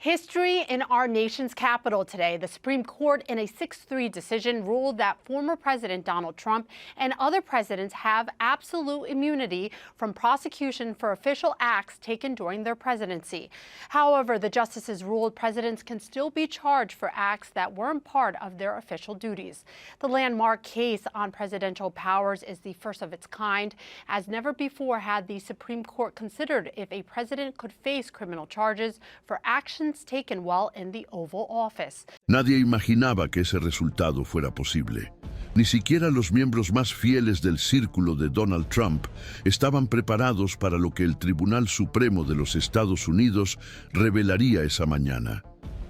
History in our nation's capital today. The Supreme Court, in a 6-3 decision, ruled that former President Donald Trump and other presidents have absolute immunity from prosecution for official acts taken during their presidency. However, the justices ruled presidents can still be charged for acts that weren't part of their official duties. The landmark case on presidential powers is the first of its kind, as never before had the Supreme Court considered if a president could face criminal charges for actions taken while in the Oval Office. Nadie imaginaba que ese resultado fuera posible. Ni siquiera los miembros más fieles del círculo de Donald Trump estaban preparados para lo que el Tribunal Supremo de los Estados Unidos revelaría esa mañana.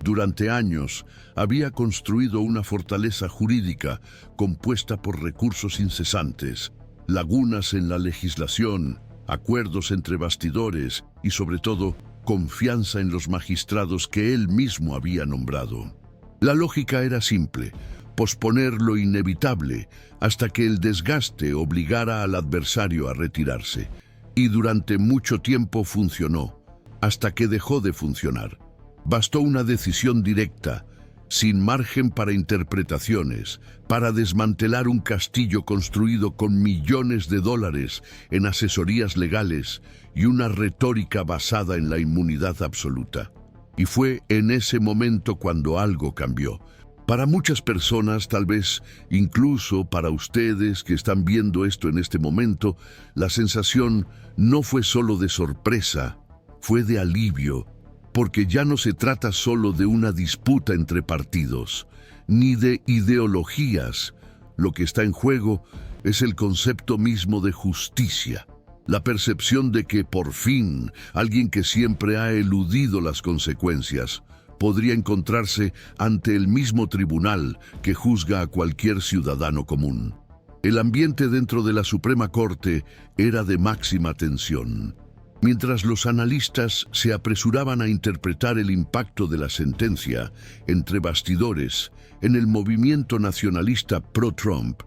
Durante años había construido una fortaleza jurídica compuesta por recursos incesantes, lagunas en la legislación, acuerdos entre bastidores y, sobre todo, confianza en los magistrados que él mismo había nombrado. La lógica era simple: posponer lo inevitable hasta que el desgaste obligara al adversario a retirarse. Y durante mucho tiempo funcionó, hasta que dejó de funcionar. Bastó una decisión directa, sin margen para interpretaciones, para desmantelar un castillo construido con millones de dólares en asesorías legales y una retórica basada en la inmunidad absoluta. Y fue en ese momento cuando algo cambió. Para muchas personas, tal vez incluso para ustedes que están viendo esto en este momento, la sensación no fue solo de sorpresa, fue de alivio, porque ya no se trata solo de una disputa entre partidos, ni de ideologías. Lo que está en juego es el concepto mismo de justicia, la percepción de que por fin alguien que siempre ha eludido las consecuencias podría encontrarse ante el mismo tribunal que juzga a cualquier ciudadano común. El ambiente dentro de la Suprema Corte era de máxima tensión. Mientras los analistas se apresuraban a interpretar el impacto de la sentencia, entre bastidores, en el movimiento nacionalista pro-Trump,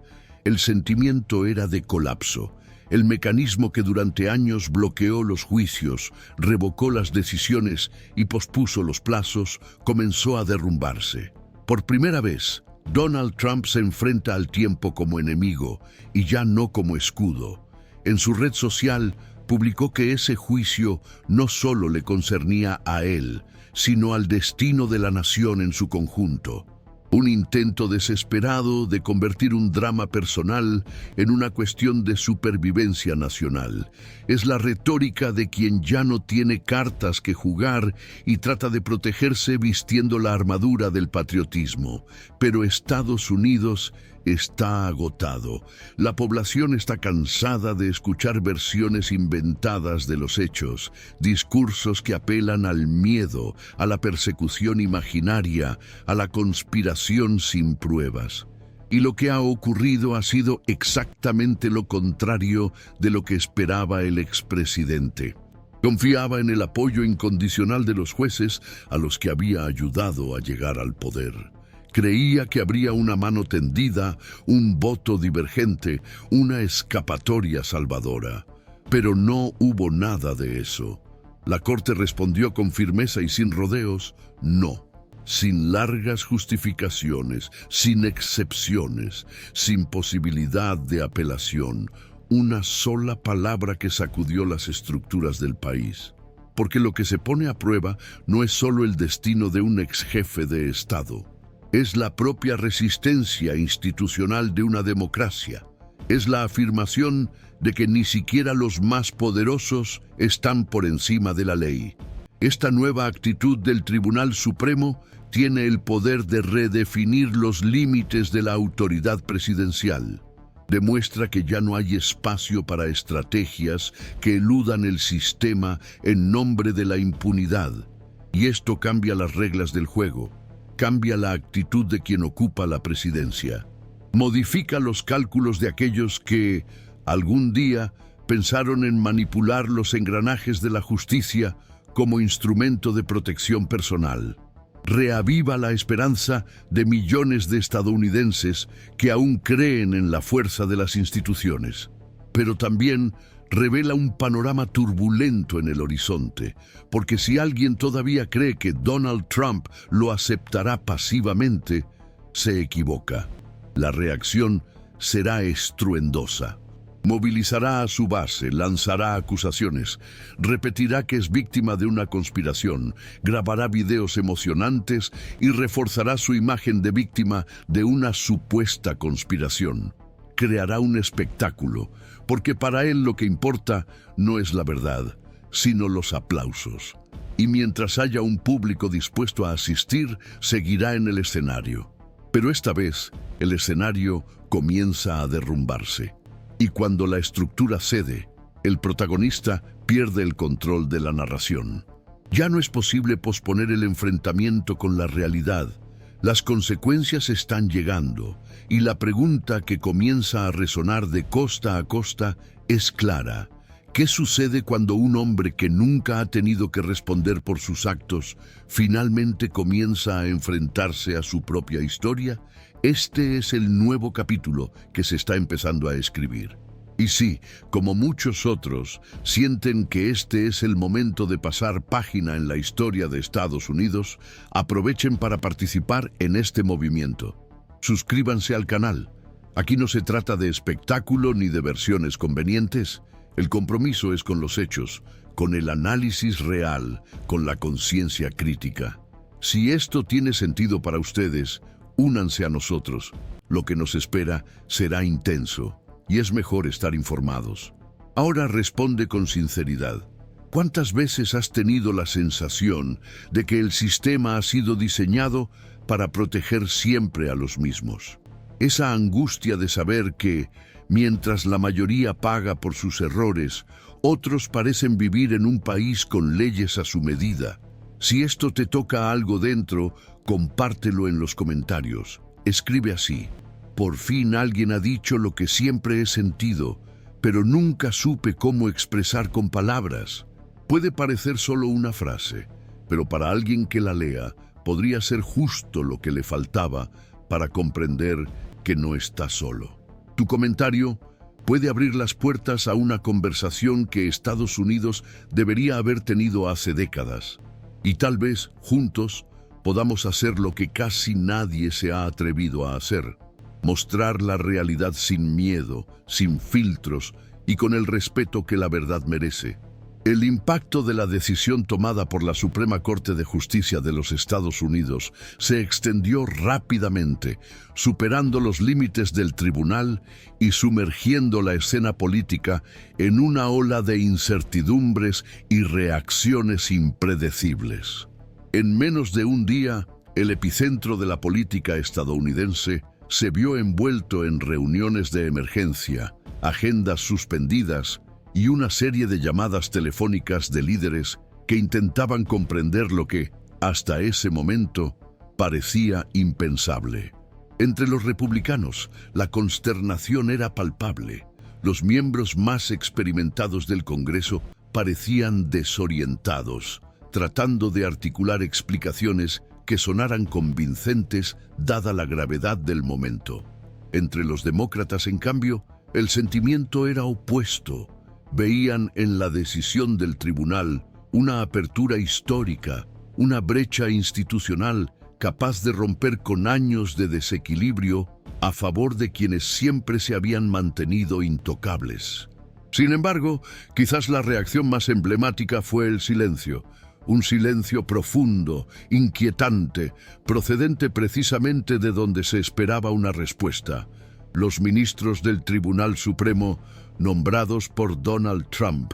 el sentimiento era de colapso. El mecanismo que durante años bloqueó los juicios, revocó las decisiones y pospuso los plazos, comenzó a derrumbarse. Por primera vez, Donald Trump se enfrenta al tiempo como enemigo y ya no como escudo. En su red social, publicó que ese juicio no solo le concernía a él, sino al destino de la nación en su conjunto. Un intento desesperado de convertir un drama personal en una cuestión de supervivencia nacional. Es la retórica de quien ya no tiene cartas que jugar y trata de protegerse vistiendo la armadura del patriotismo. Pero Estados Unidos está agotado. La población está cansada de escuchar versiones inventadas de los hechos, discursos que apelan al miedo, a la persecución imaginaria, a la conspiración sin pruebas. Y lo que ha ocurrido ha sido exactamente lo contrario de lo que esperaba el expresidente. Confiaba en el apoyo incondicional de los jueces a los que había ayudado a llegar al poder. Creía que habría una mano tendida, un voto divergente, una escapatoria salvadora. Pero no hubo nada de eso. La Corte respondió con firmeza y sin rodeos: no. Sin largas justificaciones, sin excepciones, sin posibilidad de apelación. Una sola palabra que sacudió las estructuras del país. Porque lo que se pone a prueba no es solo el destino de un ex jefe de Estado. Es la propia resistencia institucional de una democracia. Es la afirmación de que ni siquiera los más poderosos están por encima de la ley. Esta nueva actitud del Tribunal Supremo tiene el poder de redefinir los límites de la autoridad presidencial. Demuestra que ya no hay espacio para estrategias que eludan el sistema en nombre de la impunidad. Y esto cambia las reglas del juego. Cambia la actitud de quien ocupa la presidencia. Modifica los cálculos de aquellos que, algún día, pensaron en manipular los engranajes de la justicia como instrumento de protección personal. Reaviva la esperanza de millones de estadounidenses que aún creen en la fuerza de las instituciones. Pero también revela un panorama turbulento en el horizonte, porque si alguien todavía cree que Donald Trump lo aceptará pasivamente, se equivoca. La reacción será estruendosa. Movilizará a su base, lanzará acusaciones, repetirá que es víctima de una conspiración, grabará videos emocionantes y reforzará su imagen de víctima de una supuesta conspiración. Creará un espectáculo, porque para él lo que importa no es la verdad, sino los aplausos. Y mientras haya un público dispuesto a asistir, seguirá en el escenario. Pero esta vez, el escenario comienza a derrumbarse. Y cuando la estructura cede, el protagonista pierde el control de la narración. Ya no es posible posponer el enfrentamiento con la realidad. Las consecuencias están llegando, y la pregunta que comienza a resonar de costa a costa es clara. ¿Qué sucede cuando un hombre que nunca ha tenido que responder por sus actos finalmente comienza a enfrentarse a su propia historia? Este es el nuevo capítulo que se está empezando a escribir. Y sí, como muchos otros, sienten que este es el momento de pasar página en la historia de Estados Unidos, aprovechen para participar en este movimiento. Suscríbanse al canal. Aquí no se trata de espectáculo ni de versiones convenientes. El compromiso es con los hechos, con el análisis real, con la conciencia crítica. Si esto tiene sentido para ustedes, únanse a nosotros. Lo que nos espera será intenso, y es mejor estar informados. Ahora responde con sinceridad. ¿Cuántas veces has tenido la sensación de que el sistema ha sido diseñado para proteger siempre a los mismos? Esa angustia de saber que, mientras la mayoría paga por sus errores, otros parecen vivir en un país con leyes a su medida. Si esto te toca algo dentro, compártelo en los comentarios. Escribe así: por fin alguien ha dicho lo que siempre he sentido, pero nunca supe cómo expresar con palabras. Puede parecer solo una frase, pero para alguien que la lea, podría ser justo lo que le faltaba para comprender que no está solo. Tu comentario puede abrir las puertas a una conversación que Estados Unidos debería haber tenido hace décadas. Y tal vez, juntos, podamos hacer lo que casi nadie se ha atrevido a hacer: mostrar la realidad sin miedo, sin filtros y con el respeto que la verdad merece. El impacto de la decisión tomada por la Suprema Corte de Justicia de los Estados Unidos se extendió rápidamente, superando los límites del tribunal y sumergiendo la escena política en una ola de incertidumbres y reacciones impredecibles. En menos de un día, el epicentro de la política estadounidense se vio envuelto en reuniones de emergencia, agendas suspendidas y una serie de llamadas telefónicas de líderes que intentaban comprender lo que, hasta ese momento, parecía impensable. Entre los republicanos, la consternación era palpable. Los miembros más experimentados del Congreso parecían desorientados, tratando de articular explicaciones que sonaran convincentes dada la gravedad del momento. Entre los demócratas, en cambio, el sentimiento era opuesto. Veían en la decisión del tribunal una apertura histórica, una brecha institucional capaz de romper con años de desequilibrio a favor de quienes siempre se habían mantenido intocables. Sin embargo, quizás la reacción más emblemática fue el silencio. Un silencio profundo, inquietante, procedente precisamente de donde se esperaba una respuesta. Los ministros del Tribunal Supremo, nombrados por Donald Trump.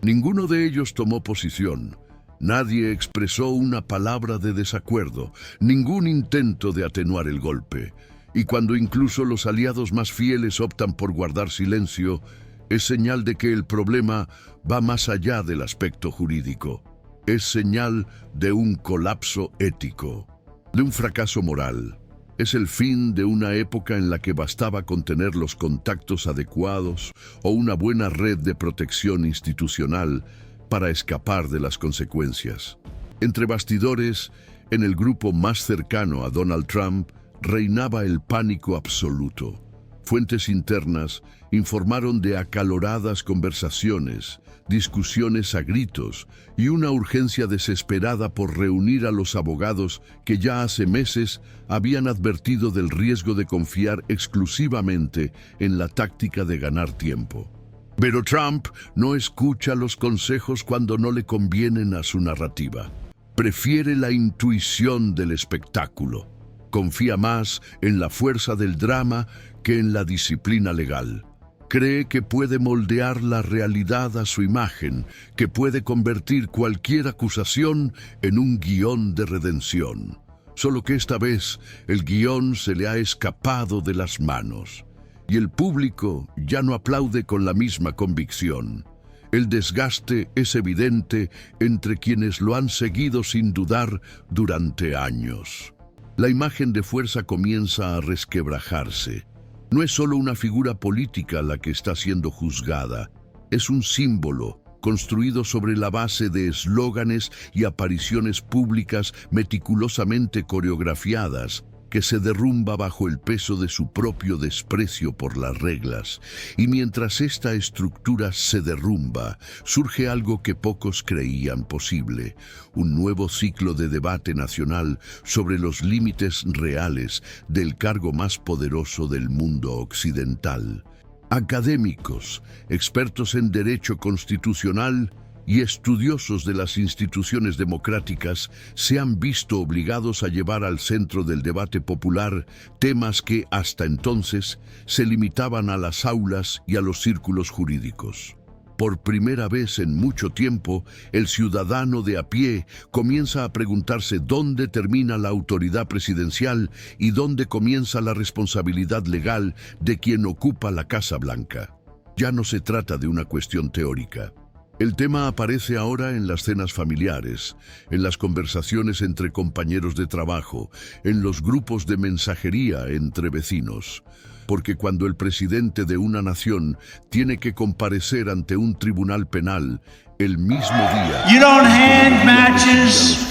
Ninguno de ellos tomó posición. Nadie expresó una palabra de desacuerdo, ningún intento de atenuar el golpe. Y cuando incluso los aliados más fieles optan por guardar silencio, es señal de que el problema va más allá del aspecto jurídico. Es señal de un colapso ético, de un fracaso moral. Es el fin de una época en la que bastaba con tener los contactos adecuados o una buena red de protección institucional para escapar de las consecuencias. Entre bastidores, en el grupo más cercano a Donald Trump, reinaba el pánico absoluto. Fuentes internas informaron de acaloradas conversaciones, discusiones a gritos y una urgencia desesperada por reunir a los abogados que ya hace meses habían advertido del riesgo de confiar exclusivamente en la táctica de ganar tiempo. Pero Trump no escucha los consejos cuando no le convienen a su narrativa. Prefiere la intuición del espectáculo. Confía más en la fuerza del drama que en la disciplina legal. Cree que puede moldear la realidad a su imagen, que puede convertir cualquier acusación en un guión de redención. Solo que esta vez el guión se le ha escapado de las manos. Y el público ya no aplaude con la misma convicción. El desgaste es evidente entre quienes lo han seguido sin dudar durante años. La imagen de fuerza comienza a resquebrajarse. No es solo una figura política la que está siendo juzgada, es un símbolo construido sobre la base de eslóganes y apariciones públicas meticulosamente coreografiadas, que se derrumba bajo el peso de su propio desprecio por las reglas. Y mientras esta estructura se derrumba, surge algo que pocos creían posible: un nuevo ciclo de debate nacional sobre los límites reales del cargo más poderoso del mundo occidental. Académicos, expertos en derecho constitucional y estudiosos de las instituciones democráticas se han visto obligados a llevar al centro del debate popular temas que hasta entonces se limitaban a las aulas y a los círculos jurídicos. Por primera vez en mucho tiempo, el ciudadano de a pie comienza a preguntarse dónde termina la autoridad presidencial y dónde comienza la responsabilidad legal de quien ocupa la Casa Blanca. Ya no se trata de una cuestión teórica. El tema aparece ahora en las cenas familiares, en las conversaciones entre compañeros de trabajo, en los grupos de mensajería entre vecinos. Porque cuando el presidente de una nación tiene que comparecer ante un tribunal penal el mismo día, you don't hand matches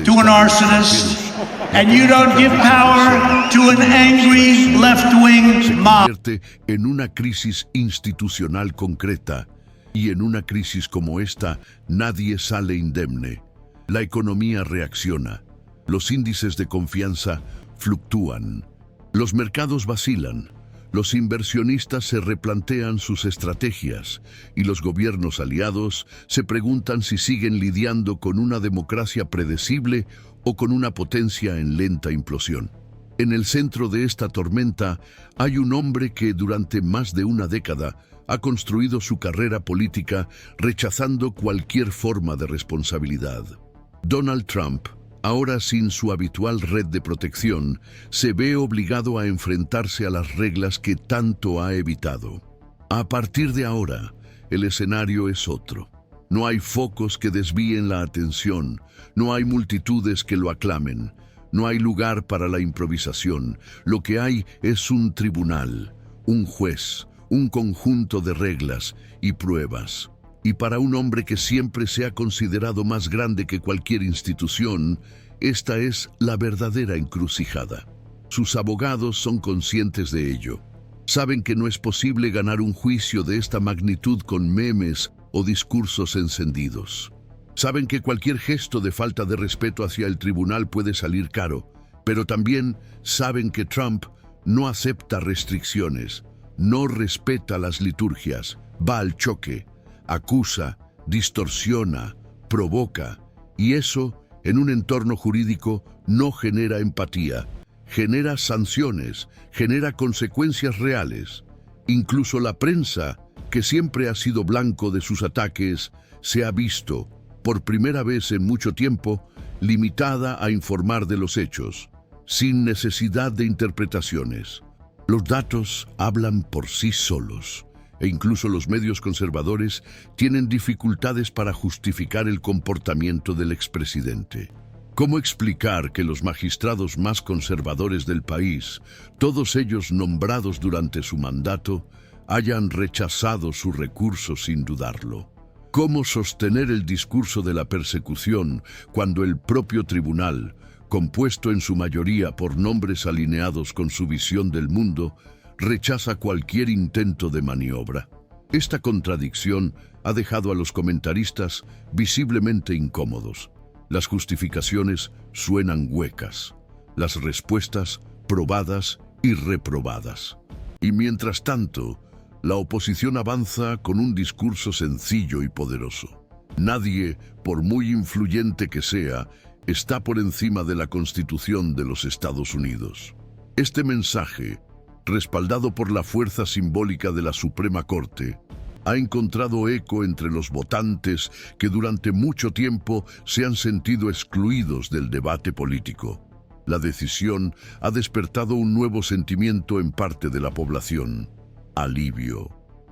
to an arsonist, and you don't give power to an angry left-wing mob. se convierte en una crisis institucional concreta. Y en una crisis como esta, nadie sale indemne. La economía reacciona. Los índices de confianza fluctúan. Los mercados vacilan. Los inversionistas se replantean sus estrategias y los gobiernos aliados se preguntan si siguen lidiando con una democracia predecible o con una potencia en lenta implosión. En el centro de esta tormenta hay un hombre que durante más de una década ha construido su carrera política rechazando cualquier forma de responsabilidad. Donald Trump, ahora sin su habitual red de protección, se ve obligado a enfrentarse a las reglas que tanto ha evitado. A partir de ahora, el escenario es otro. No hay focos que desvíen la atención, no hay multitudes que lo aclamen, no hay lugar para la improvisación. Lo que hay es un tribunal, un juez, un conjunto de reglas y pruebas. Y para un hombre que siempre se ha considerado más grande que cualquier institución, esta es la verdadera encrucijada. Sus abogados son conscientes de ello. Saben que no es posible ganar un juicio de esta magnitud con memes o discursos encendidos. Saben que cualquier gesto de falta de respeto hacia el tribunal puede salir caro, pero también saben que Trump no acepta restricciones, no respeta las liturgias, va al choque, acusa, distorsiona, provoca, y eso, en un entorno jurídico, no genera empatía, genera sanciones, genera consecuencias reales. Incluso la prensa, que siempre ha sido blanco de sus ataques, se ha visto, por primera vez en mucho tiempo, limitada a informar de los hechos, sin necesidad de interpretaciones. Los datos hablan por sí solos, e incluso los medios conservadores tienen dificultades para justificar el comportamiento del expresidente. ¿Cómo explicar que los magistrados más conservadores del país, todos ellos nombrados durante su mandato, hayan rechazado su recurso sin dudarlo? ¿Cómo sostener el discurso de la persecución cuando el propio tribunal, compuesto en su mayoría por nombres alineados con su visión del mundo, rechaza cualquier intento de maniobra. Esta contradicción ha dejado a los comentaristas visiblemente incómodos. Las justificaciones suenan huecas, las respuestas probadas y reprobadas. Y mientras tanto, la oposición avanza con un discurso sencillo y poderoso. Nadie, por muy influyente que sea, está por encima de la Constitución de los Estados Unidos. Este mensaje, respaldado por la fuerza simbólica de la Suprema Corte, ha encontrado eco entre los votantes que durante mucho tiempo se han sentido excluidos del debate político. La decisión ha despertado un nuevo sentimiento en parte de la población: alivio.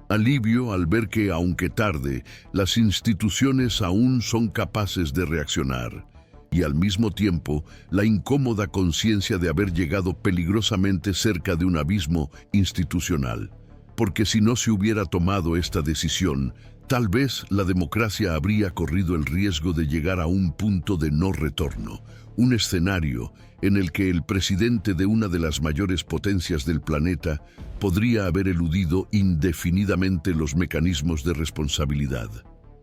Alivio al ver que, aunque tarde, las instituciones aún son capaces de reaccionar. Y al mismo tiempo, la incómoda conciencia de haber llegado peligrosamente cerca de un abismo institucional. Porque si no se hubiera tomado esta decisión, tal vez la democracia habría corrido el riesgo de llegar a un punto de no retorno, un escenario en el que el presidente de una de las mayores potencias del planeta podría haber eludido indefinidamente los mecanismos de responsabilidad.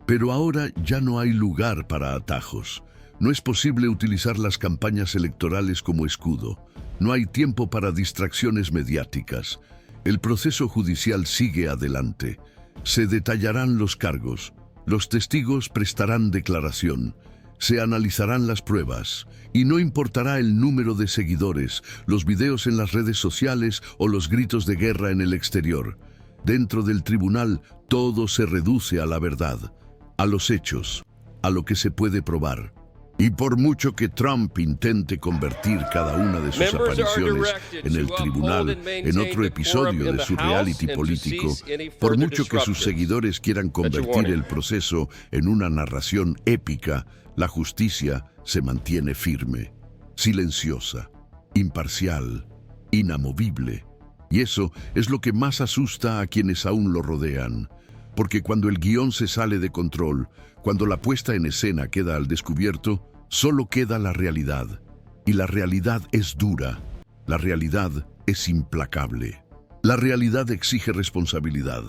Pero ahora ya no hay lugar para atajos. No es posible utilizar las campañas electorales como escudo. No hay tiempo para distracciones mediáticas. El proceso judicial sigue adelante. Se detallarán los cargos. Los testigos prestarán declaración. Se analizarán las pruebas. Y no importará el número de seguidores, los videos en las redes sociales o los gritos de guerra en el exterior. Dentro del tribunal, todo se reduce a la verdad, a los hechos, a lo que se puede probar. Y por mucho que Trump intente convertir cada una de sus apariciones en el tribunal en otro episodio de su reality político, por mucho que sus seguidores quieran convertir el proceso en una narración épica, la justicia se mantiene firme, silenciosa, imparcial, inamovible. Y eso es lo que más asusta a quienes aún lo rodean. Porque cuando el guión se sale de control, cuando la puesta en escena queda al descubierto, solo queda la realidad. Y la realidad es dura. La realidad es implacable. La realidad exige responsabilidad.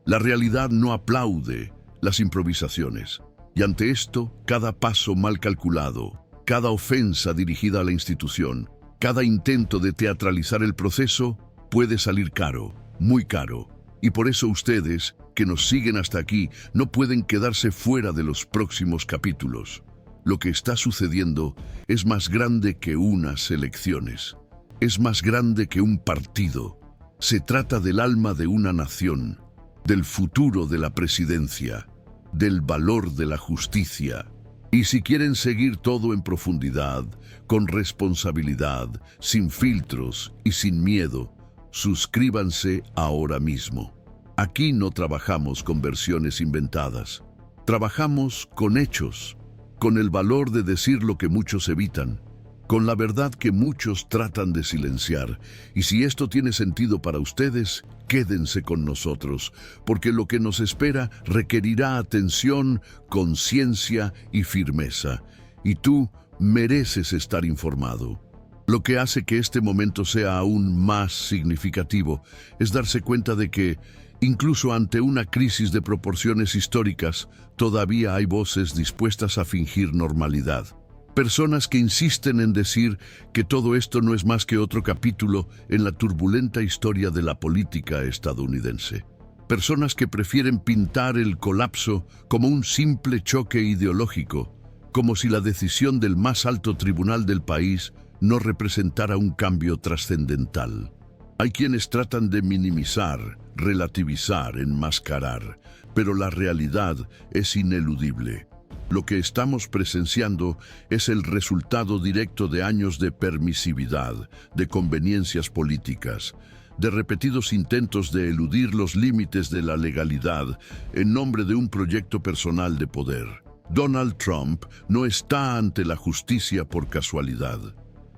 La realidad no aplaude las improvisaciones. Y ante esto, cada paso mal calculado, cada ofensa dirigida a la institución, cada intento de teatralizar el proceso, puede salir caro, muy caro. Y por eso ustedes, que nos siguen hasta aquí, no pueden quedarse fuera de los próximos capítulos. Lo que está sucediendo es más grande que unas elecciones. Es más grande que un partido. Se trata del alma de una nación, del futuro de la presidencia, del valor de la justicia. Y si quieren seguir todo en profundidad, con responsabilidad, sin filtros y sin miedo, suscríbanse ahora mismo. Aquí no trabajamos con versiones inventadas. Trabajamos con hechos, con el valor de decir lo que muchos evitan, con la verdad que muchos tratan de silenciar. Y si esto tiene sentido para ustedes, quédense con nosotros, porque lo que nos espera requerirá atención, conciencia y firmeza. Y tú mereces estar informado. Lo que hace que este momento sea aún más significativo es darse cuenta de que, incluso ante una crisis de proporciones históricas, todavía hay voces dispuestas a fingir normalidad. Personas que insisten en decir que todo esto no es más que otro capítulo en la turbulenta historia de la política estadounidense. Personas que prefieren pintar el colapso como un simple choque ideológico, como si la decisión del más alto tribunal del país no representara un cambio trascendental. Hay quienes tratan de minimizar, relativizar, enmascarar, pero la realidad es ineludible. Lo que estamos presenciando es el resultado directo de años de permisividad, de conveniencias políticas, de repetidos intentos de eludir los límites de la legalidad en nombre de un proyecto personal de poder. Donald Trump no está ante la justicia por casualidad.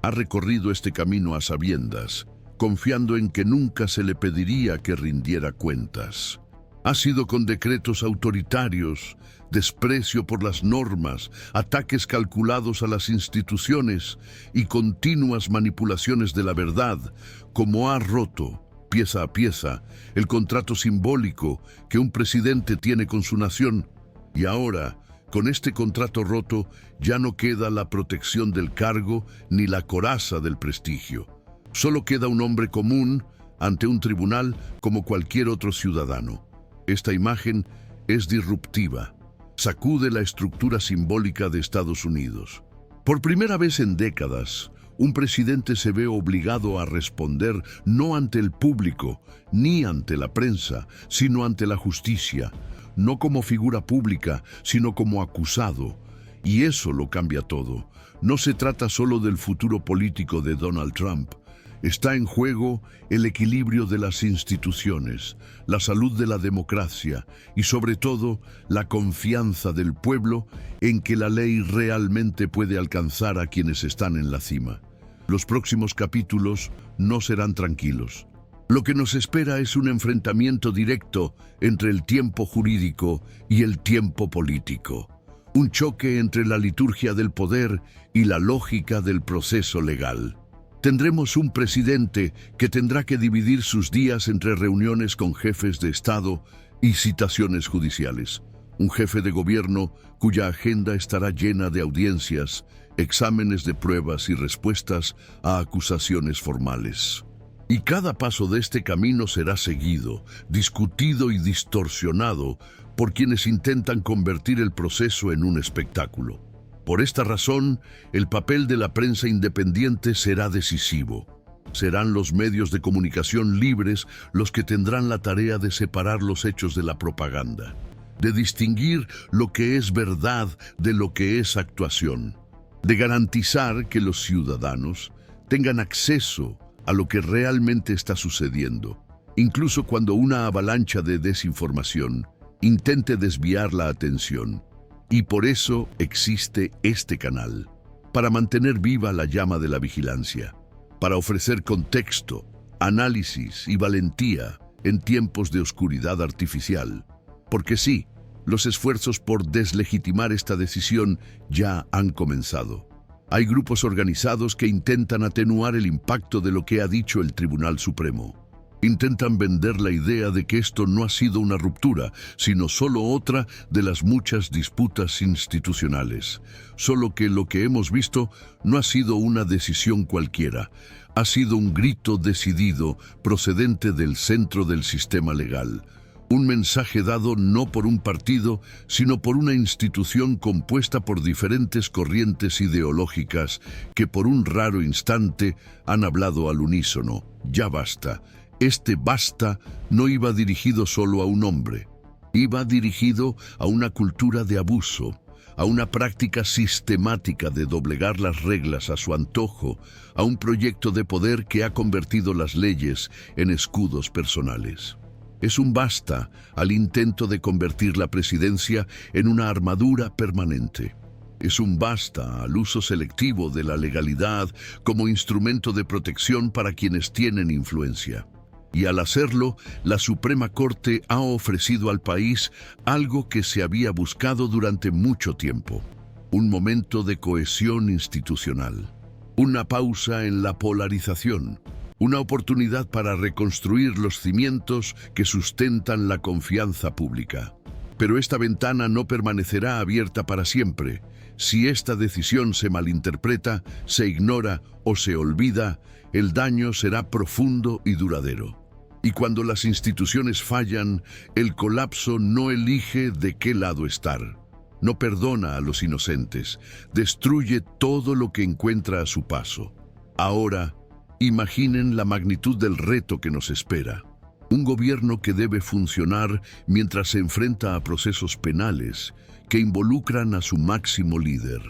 Ha recorrido este camino a sabiendas, confiando en que nunca se le pediría que rindiera cuentas. Ha sido con decretos autoritarios, desprecio por las normas, ataques calculados a las instituciones y continuas manipulaciones de la verdad, como ha roto pieza a pieza, el contrato simbólico que un presidente tiene con su nación. Y ahora, con este contrato roto, ya no queda la protección del cargo ni la coraza del prestigio. Solo queda un hombre común ante un tribunal como cualquier otro ciudadano. Esta imagen es disruptiva. Sacude la estructura simbólica de Estados Unidos. Por primera vez en décadas, un presidente se ve obligado a responder no ante el público, ni ante la prensa, sino ante la justicia, no como figura pública, sino como acusado. Y eso lo cambia todo. No se trata solo del futuro político de Donald Trump. Está en juego el equilibrio de las instituciones, la salud de la democracia y sobre todo la confianza del pueblo en que la ley realmente puede alcanzar a quienes están en la cima. Los próximos capítulos no serán tranquilos. Lo que nos espera es un enfrentamiento directo entre el tiempo jurídico y el tiempo político. Un choque entre la liturgia del poder y la lógica del proceso legal. Tendremos un presidente que tendrá que dividir sus días entre reuniones con jefes de Estado y citaciones judiciales. Un jefe de gobierno cuya agenda estará llena de audiencias, exámenes de pruebas y respuestas a acusaciones formales. Y cada paso de este camino será seguido, discutido y distorsionado por quienes intentan convertir el proceso en un espectáculo. Por esta razón, el papel de la prensa independiente será decisivo. Serán los medios de comunicación libres los que tendrán la tarea de separar los hechos de la propaganda, de distinguir lo que es verdad de lo que es actuación, de garantizar que los ciudadanos tengan acceso a lo que realmente está sucediendo, incluso cuando una avalancha de desinformación intente desviar la atención. Y por eso existe este canal, para mantener viva la llama de la vigilancia, para ofrecer contexto, análisis y valentía en tiempos de oscuridad artificial. Porque sí, los esfuerzos por deslegitimar esta decisión ya han comenzado. Hay grupos organizados que intentan atenuar el impacto de lo que ha dicho el Tribunal Supremo. Intentan vender la idea de que esto no ha sido una ruptura, sino solo otra de las muchas disputas institucionales. Solo que lo que hemos visto no ha sido una decisión cualquiera, ha sido un grito decidido procedente del centro del sistema legal. Un mensaje dado no por un partido, sino por una institución compuesta por diferentes corrientes ideológicas que por un raro instante han hablado al unísono. Ya basta. Este basta no iba dirigido solo a un hombre, iba dirigido a una cultura de abuso, a una práctica sistemática de doblegar las reglas a su antojo, a un proyecto de poder que ha convertido las leyes en escudos personales. Es un basta al intento de convertir la presidencia en una armadura permanente. Es un basta al uso selectivo de la legalidad como instrumento de protección para quienes tienen influencia. Y al hacerlo, la Suprema Corte ha ofrecido al país algo que se había buscado durante mucho tiempo: un momento de cohesión institucional, una pausa en la polarización, una oportunidad para reconstruir los cimientos que sustentan la confianza pública. Pero esta ventana no permanecerá abierta para siempre. Si esta decisión se malinterpreta, se ignora o se olvida, el daño será profundo y duradero. Y cuando las instituciones fallan, el colapso no elige de qué lado estar. No perdona a los inocentes, destruye todo lo que encuentra a su paso. Ahora, imaginen la magnitud del reto que nos espera. Un gobierno que debe funcionar mientras se enfrenta a procesos penales que involucran a su máximo líder.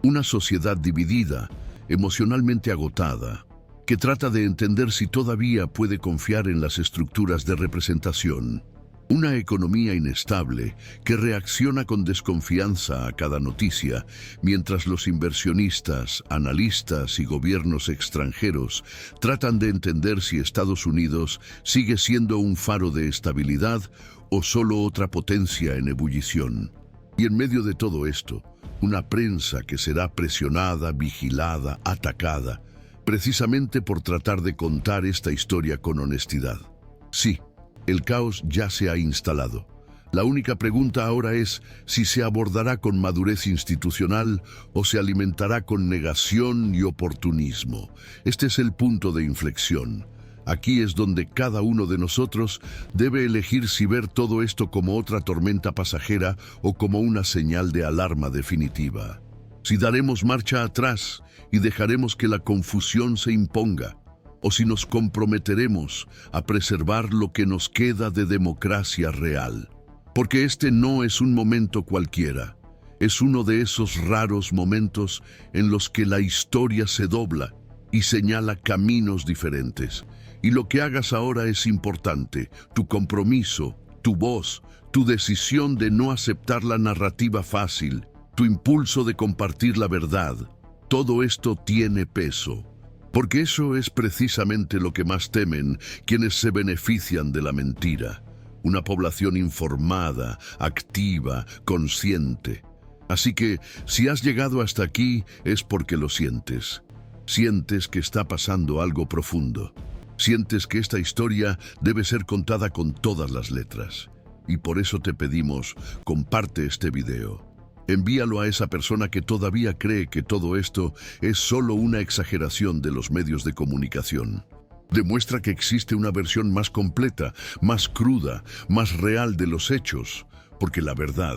Una sociedad dividida, emocionalmente agotada, que trata de entender si todavía puede confiar en las estructuras de representación. Una economía inestable que reacciona con desconfianza a cada noticia, mientras los inversionistas, analistas y gobiernos extranjeros tratan de entender si Estados Unidos sigue siendo un faro de estabilidad o solo otra potencia en ebullición. Y en medio de todo esto, una prensa que será presionada, vigilada, atacada, precisamente por tratar de contar esta historia con honestidad. Sí, el caos ya se ha instalado. La única pregunta ahora es si se abordará con madurez institucional o se alimentará con negación y oportunismo. Este es el punto de inflexión. Aquí es donde cada uno de nosotros debe elegir si ver todo esto como otra tormenta pasajera o como una señal de alarma definitiva. Si daremos marcha atrás y dejaremos que la confusión se imponga, o si nos comprometeremos a preservar lo que nos queda de democracia real. Porque este no es un momento cualquiera, es uno de esos raros momentos en los que la historia se dobla y señala caminos diferentes. Y lo que hagas ahora es importante, tu compromiso, tu voz, tu decisión de no aceptar la narrativa fácil, tu impulso de compartir la verdad. Todo esto tiene peso, porque eso es precisamente lo que más temen quienes se benefician de la mentira. Una población informada, activa, consciente. Así que, si has llegado hasta aquí, es porque lo sientes. Sientes que está pasando algo profundo. Sientes que esta historia debe ser contada con todas las letras. Y por eso te pedimos, comparte este video. Envíalo a esa persona que todavía cree que todo esto es solo una exageración de los medios de comunicación. Demuestra que existe una versión más completa, más cruda, más real de los hechos, porque la verdad,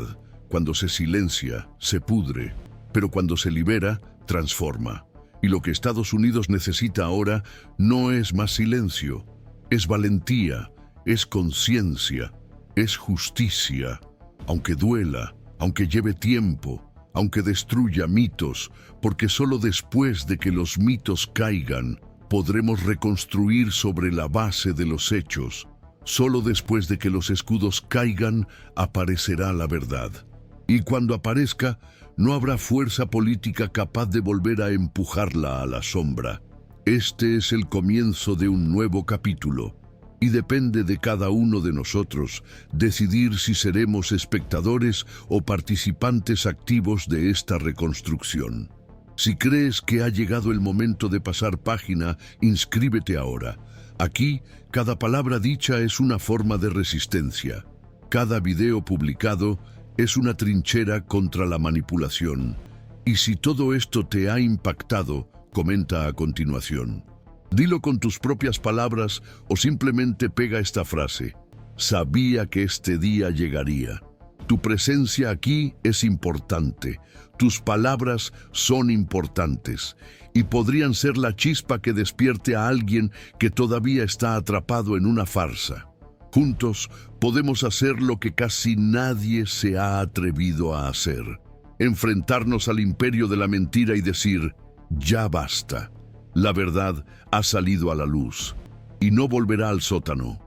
cuando se silencia, se pudre, pero cuando se libera, transforma. Y lo que Estados Unidos necesita ahora no es más silencio, es valentía, es conciencia, es justicia, aunque duela, aunque lleve tiempo, aunque destruya mitos, porque solo después de que los mitos caigan, podremos reconstruir sobre la base de los hechos. Solo después de que los escudos caigan, aparecerá la verdad. Y cuando aparezca, no habrá fuerza política capaz de volver a empujarla a la sombra. Este es el comienzo de un nuevo capítulo, y depende de cada uno de nosotros decidir si seremos espectadores o participantes activos de esta reconstrucción. Si crees que ha llegado el momento de pasar página, inscríbete ahora. Aquí, cada palabra dicha es una forma de resistencia. Cada video publicado es una trinchera contra la manipulación. Y si todo esto te ha impactado, comenta a continuación. Dilo con tus propias palabras o simplemente pega esta frase. Sabía que este día llegaría. Tu presencia aquí es importante. Tus palabras son importantes y podrían ser la chispa que despierte a alguien que todavía está atrapado en una farsa. Juntos podemos hacer lo que casi nadie se ha atrevido a hacer. Enfrentarnos al imperio de la mentira y decir, ya basta. La verdad ha salido a la luz y no volverá al sótano.